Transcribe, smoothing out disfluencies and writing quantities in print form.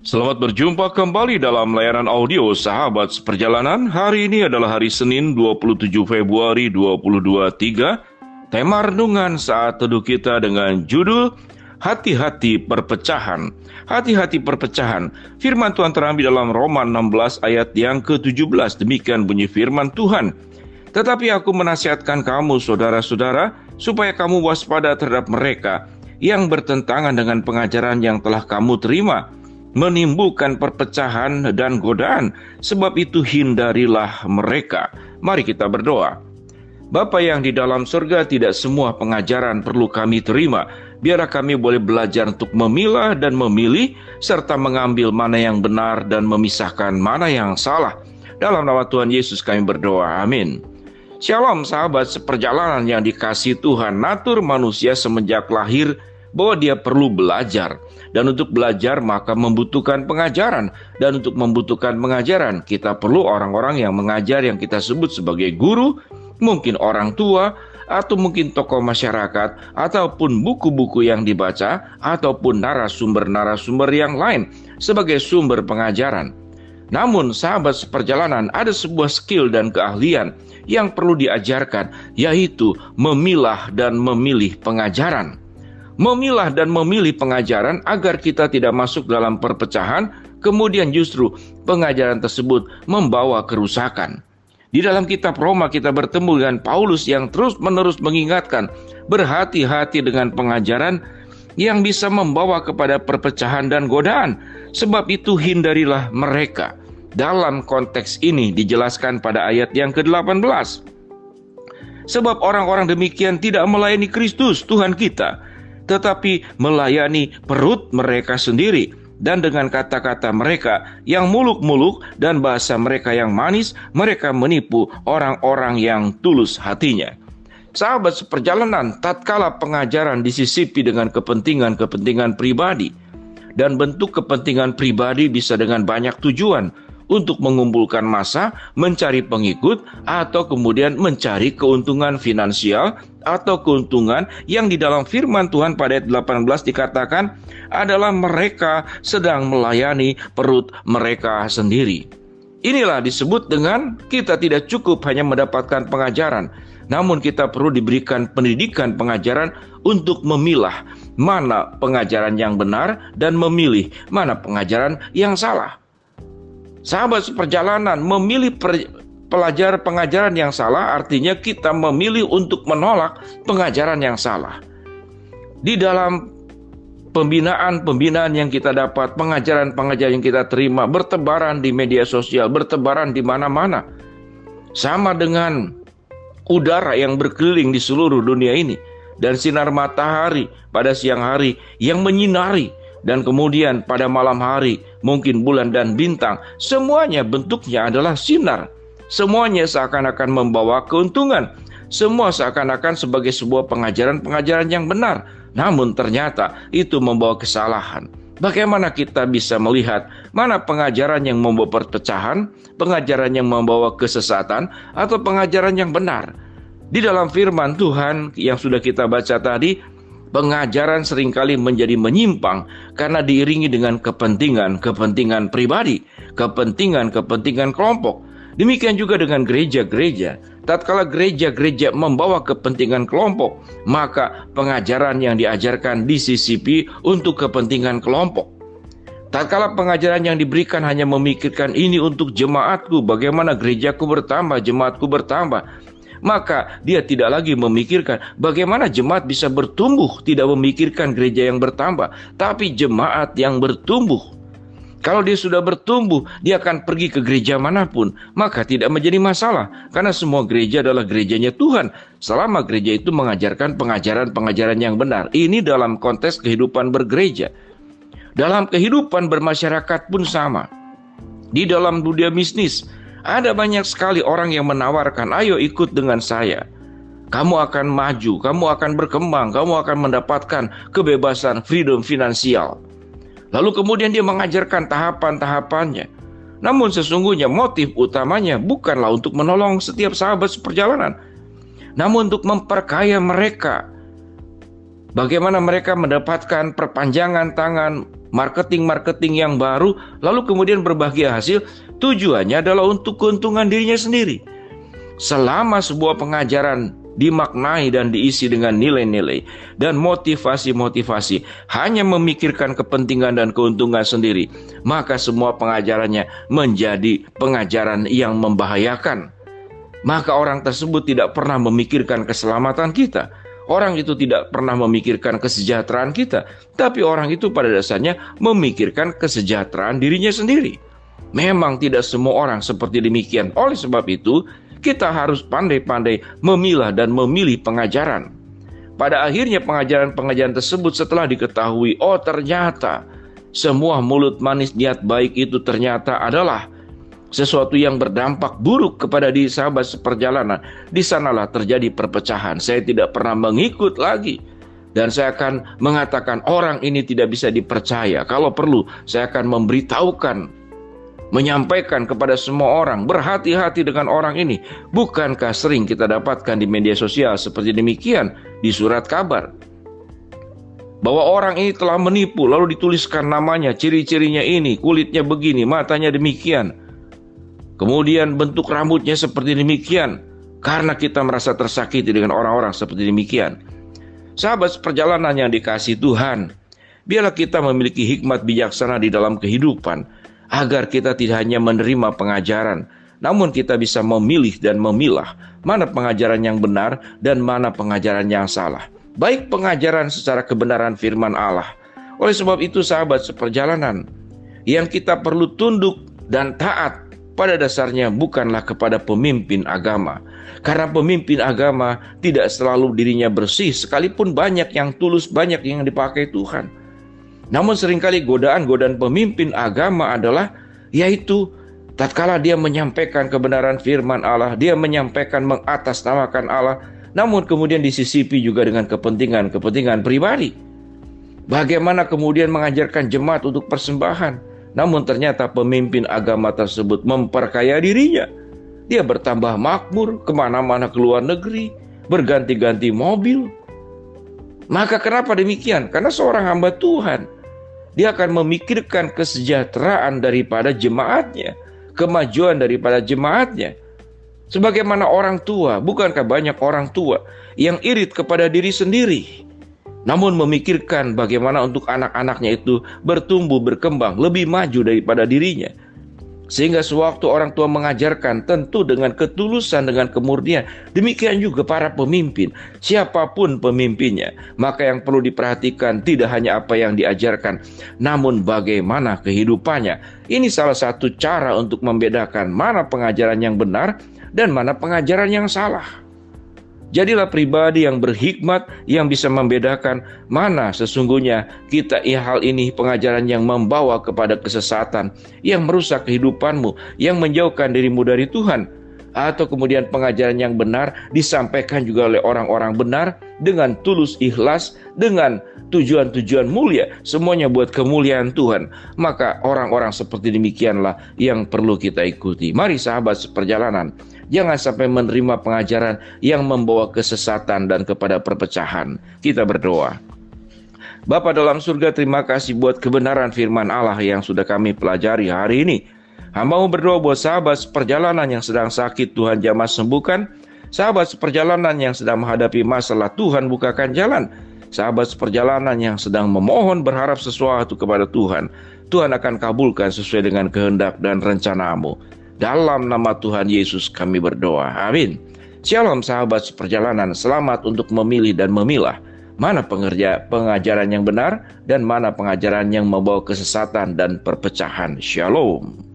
Selamat berjumpa kembali dalam layanan audio Sahabat Seperjalanan. Hari ini adalah hari Senin 27 Februari 2023. Tema renungan saat teduh kita dengan judul Hati-hati perpecahan. Hati-hati perpecahan. Firman Tuhan terambil dalam Roma 16 ayat yang ke-17. Demikian bunyi firman Tuhan. Tetapi aku menasihatkan kamu saudara-saudara, supaya kamu waspada terhadap mereka yang bertentangan dengan pengajaran yang telah kamu terima, menimbulkan perpecahan dan godaan, sebab itu hindarilah mereka. Mari kita berdoa. Bapa yang di dalam surga, tidak semua pengajaran perlu kami terima. Biarlah kami boleh belajar untuk memilah dan memilih, serta mengambil mana yang benar dan memisahkan mana yang salah. Dalam nama Tuhan Yesus kami berdoa, amin. Shalom sahabat seperjalanan yang dikasihi Tuhan. Natur manusia semenjak lahir bahwa dia perlu belajar. Dan untuk belajar maka membutuhkan pengajaran. Dan untuk membutuhkan pengajaran, kita perlu orang-orang yang mengajar, yang kita sebut sebagai guru, mungkin orang tua, atau mungkin tokoh masyarakat, ataupun buku-buku yang dibaca, ataupun narasumber-narasumber yang lain sebagai sumber pengajaran. Namun sahabat seperjalanan, ada sebuah skill dan keahlian yang perlu diajarkan, yaitu memilah dan memilih pengajaran. Memilah dan memilih pengajaran agar kita tidak masuk dalam perpecahan, kemudian justru pengajaran tersebut membawa kerusakan. Di dalam kitab Roma kita bertemu dengan Paulus yang terus-menerus mengingatkan, berhati-hati dengan pengajaran yang bisa membawa kepada perpecahan dan godaan, sebab itu hindarilah mereka. Dalam konteks ini dijelaskan pada ayat yang ke-18. Sebab orang-orang demikian tidak melayani Kristus Tuhan kita, tetapi melayani perut mereka sendiri, dan dengan kata-kata mereka yang muluk-muluk dan bahasa mereka yang manis, mereka menipu orang-orang yang tulus hatinya. Sahabat seperjalanan, tatkala pengajaran disisipi dengan kepentingan-kepentingan pribadi, dan bentuk kepentingan pribadi bisa dengan banyak tujuan, untuk mengumpulkan massa, mencari pengikut, atau kemudian mencari keuntungan finansial atau keuntungan yang di dalam firman Tuhan pada ayat 18 dikatakan adalah mereka sedang melayani perut mereka sendiri. Inilah disebut dengan kita tidak cukup hanya mendapatkan pengajaran, namun kita perlu diberikan pendidikan pengajaran untuk memilah mana pengajaran yang benar dan memilih mana pengajaran yang salah. Sahabat seperjalanan, memilih pengajaran yang salah artinya kita memilih untuk menolak pengajaran yang salah. Di dalam pembinaan yang kita dapat, pengajaran-pengajaran yang kita terima bertebaran di media sosial, bertebaran di mana-mana. Sama dengan udara yang berkeliling di seluruh dunia ini, dan sinar matahari pada siang hari yang menyinari, dan kemudian pada malam hari mungkin bulan dan bintang, semuanya bentuknya adalah sinar. Semuanya seakan-akan membawa keuntungan. Semua seakan-akan sebagai sebuah pengajaran-pengajaran yang benar. Namun ternyata itu membawa kesalahan. Bagaimana kita bisa melihat mana pengajaran yang membawa perpecahan, pengajaran yang membawa kesesatan, atau pengajaran yang benar? Di dalam firman Tuhan yang sudah kita baca tadi, pengajaran seringkali menjadi menyimpang karena diiringi dengan kepentingan pribadi, kepentingan kelompok. Demikian juga dengan gereja-gereja. Tatkala gereja-gereja membawa kepentingan kelompok, maka pengajaran yang diajarkan disisipi untuk kepentingan kelompok. Tatkala pengajaran yang diberikan hanya memikirkan ini untuk jemaatku, bagaimana gerejaku bertambah, jemaatku bertambah, maka dia tidak lagi memikirkan bagaimana jemaat bisa bertumbuh, tidak memikirkan gereja yang bertambah, tapi jemaat yang bertumbuh. Kalau dia sudah bertumbuh, dia akan pergi ke gereja manapun, maka tidak menjadi masalah, karena semua gereja adalah gerejanya Tuhan, selama gereja itu mengajarkan pengajaran-pengajaran yang benar. Ini dalam konteks kehidupan bergereja. Dalam kehidupan bermasyarakat pun sama. Di dalam dunia bisnis, ada banyak sekali orang yang menawarkan, ayo ikut dengan saya. Kamu akan maju, kamu akan berkembang, kamu akan mendapatkan kebebasan, freedom finansial. Lalu kemudian dia mengajarkan tahapan-tahapannya. Namun sesungguhnya motif utamanya bukanlah untuk menolong setiap sahabat seperjalanan, namun untuk memperkaya mereka. Bagaimana mereka mendapatkan perpanjangan tangan, marketing-marketing yang baru, lalu kemudian berbahagia hasil, tujuannya adalah untuk keuntungan dirinya sendiri. Selama sebuah pengajaran dimaknai dan diisi dengan nilai-nilai dan motivasi-motivasi hanya memikirkan kepentingan dan keuntungan sendiri, maka semua pengajarannya menjadi pengajaran yang membahayakan. Maka orang tersebut tidak pernah memikirkan keselamatan kita. Orang itu tidak pernah memikirkan kesejahteraan kita, tapi orang itu pada dasarnya memikirkan kesejahteraan dirinya sendiri. Memang tidak semua orang seperti demikian. Oleh sebab itu, kita harus pandai-pandai memilah dan memilih pengajaran. Pada akhirnya pengajaran-pengajaran tersebut setelah diketahui, oh ternyata semua mulut manis niat baik itu ternyata adalah sesuatu yang berdampak buruk kepada diri sahabat seperjalanan. Di sanalah terjadi perpecahan. Saya tidak pernah mengikut lagi. Dan saya akan mengatakan orang ini tidak bisa dipercaya. Kalau perlu saya akan memberitahukan, menyampaikan kepada semua orang, berhati-hati dengan orang ini. Bukankah sering kita dapatkan di media sosial seperti demikian di surat kabar, bahwa orang ini telah menipu, lalu dituliskan namanya, ciri-cirinya ini, kulitnya begini, matanya demikian, kemudian bentuk rambutnya seperti demikian, karena kita merasa tersakiti dengan orang-orang seperti demikian. Sahabat seperjalanan yang dikasihi Tuhan, biarlah kita memiliki hikmat bijaksana di dalam kehidupan, agar kita tidak hanya menerima pengajaran, namun kita bisa memilih dan memilah mana pengajaran yang benar dan mana pengajaran yang salah. Baik pengajaran secara kebenaran firman Allah. Oleh sebab itu sahabat seperjalanan, yang kita perlu tunduk dan taat pada dasarnya bukanlah kepada pemimpin agama. Karena pemimpin agama tidak selalu dirinya bersih, sekalipun banyak yang tulus, banyak yang dipakai Tuhan. Namun seringkali godaan-godaan pemimpin agama adalah yaitu tatkala dia menyampaikan kebenaran firman Allah, dia menyampaikan mengatasnamakan Allah, namun kemudian disisipi juga dengan kepentingan pribadi. Bagaimana kemudian mengajarkan jemaat untuk persembahan, namun ternyata pemimpin agama tersebut memperkaya dirinya. Dia bertambah makmur, kemana-mana ke luar negeri, berganti-ganti mobil. Maka kenapa demikian? Karena seorang hamba Tuhan, dia akan memikirkan kesejahteraan daripada jemaatnya, kemajuan daripada jemaatnya. Sebagaimana orang tua, bukankah banyak orang tua yang irit kepada diri sendiri, namun memikirkan bagaimana untuk anak-anaknya itu bertumbuh, berkembang, lebih maju daripada dirinya. Sehingga sewaktu orang tua mengajarkan tentu dengan ketulusan, dengan kemurnian. Demikian juga para pemimpin, siapapun pemimpinnya. Maka yang perlu diperhatikan tidak hanya apa yang diajarkan, namun bagaimana kehidupannya. Ini salah satu cara untuk membedakan mana pengajaran yang benar dan mana pengajaran yang salah. Jadilah pribadi yang berhikmat, yang bisa membedakan mana sesungguhnya kita hal ini pengajaran yang membawa kepada kesesatan, yang merusak kehidupanmu, yang menjauhkan dirimu dari Tuhan. Atau kemudian pengajaran yang benar disampaikan juga oleh orang-orang benar dengan tulus ikhlas, dengan tujuan-tujuan mulia, semuanya buat kemuliaan Tuhan. Maka orang-orang seperti demikianlah yang perlu kita ikuti. Mari sahabat seperjalanan, jangan sampai menerima pengajaran yang membawa kesesatan dan kepada perpecahan. Kita berdoa. Bapa dalam surga, terima kasih buat kebenaran firman Allah yang sudah kami pelajari hari ini. Hamba-Mu berdoa buat sahabat seperjalanan yang sedang sakit, Tuhan jamah sembuhkan. Sahabat seperjalanan yang sedang menghadapi masalah, Tuhan bukakan jalan. Sahabat seperjalanan yang sedang memohon berharap sesuatu kepada Tuhan, Tuhan akan kabulkan sesuai dengan kehendak dan rencana-Mu. Dalam nama Tuhan Yesus kami berdoa. Amin. Shalom sahabat seperjalanan, selamat untuk memilih dan memilah mana pengajaran yang benar dan mana pengajaran yang membawa kesesatan dan perpecahan. Shalom.